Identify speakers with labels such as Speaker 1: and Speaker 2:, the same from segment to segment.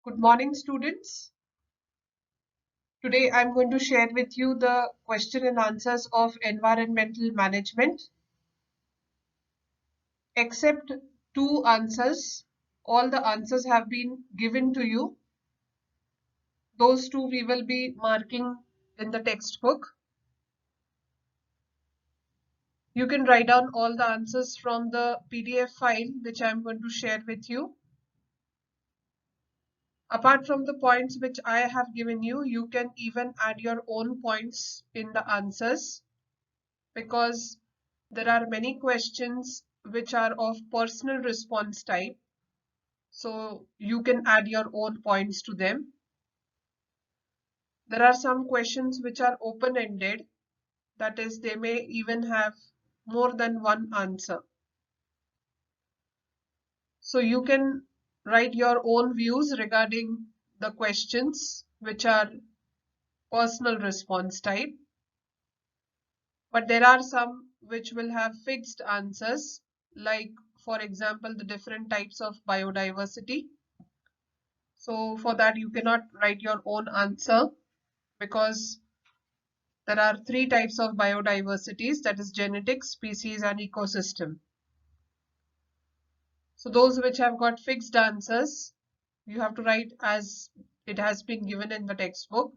Speaker 1: Good morning, students. Today I'm going to share with you the question and answers of environmental management. Except two answers, all the answers have been given to you. Those two we will be marking in the textbook. You can write down all the answers from the PDF file which I'm going to share with you. Apart from the points which I have given you, you can even add your own points in the answers, because there are many questions which are of personal response type. So you can add your own points to them. There are some questions which are open-ended, that is, they may even have more than one answer. So you can write your own views regarding the questions which are personal response type. But there are some which will have fixed answers, like, for example, the different types of biodiversity. So for that, you cannot write your own answer, because there are three types of biodiversities, that is genetic, species, and ecosystem. So those which have got fixed answers, you have to write as it has been given in the textbook.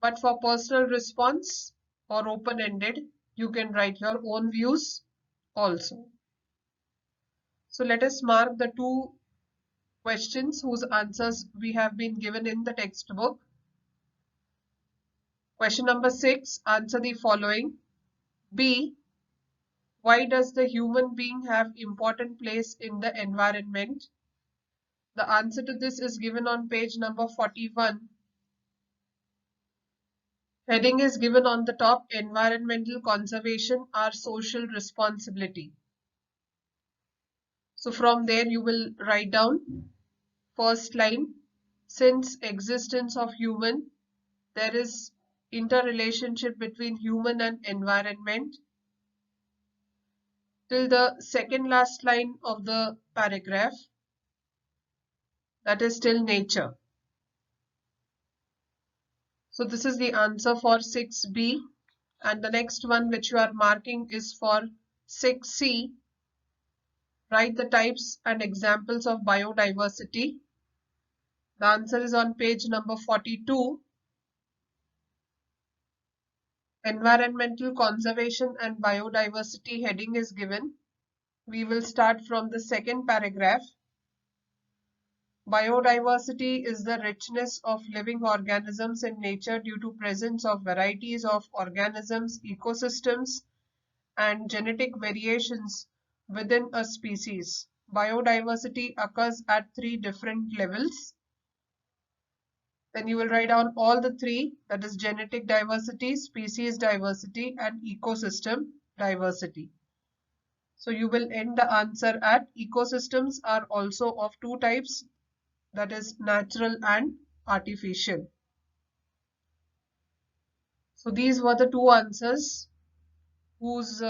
Speaker 1: But for personal response or open-ended, you can write your own views also. So let us mark the two questions whose answers we have been given in the textbook. Question number 6, answer the following. B, why does the human being have important place in the environment? The answer to this is given on page number 41. Heading is given on the top, environmental conservation, our social responsibility. So from there you will write down first line, since existence of human, there is interrelationship between human and environment, till the second last line of the paragraph, that is till nature. So this is the answer for 6B, and the next one which you are marking is for 6C. Write the types and examples of biodiversity. The answer is on page number 42. Environmental conservation and biodiversity heading is given. We will start from the second paragraph. Biodiversity is the richness of living organisms in nature due to presence of varieties of organisms, ecosystems, and genetic variations within a species. Biodiversity occurs at three different levels. Then you will write down all the three, that is genetic diversity, species diversity, and ecosystem diversity. So you will end the answer at ecosystems are also of two types, that is natural and artificial. So these were the two answers whose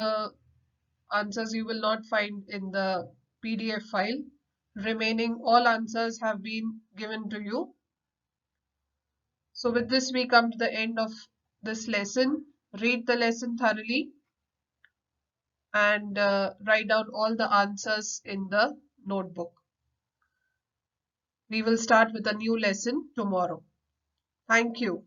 Speaker 1: answers you will not find in the PDF file. Remaining all answers have been given to you. So with this we come to the end of this lesson. Read the lesson thoroughly and write down all the answers in the notebook. We will start with a new lesson tomorrow. Thank you.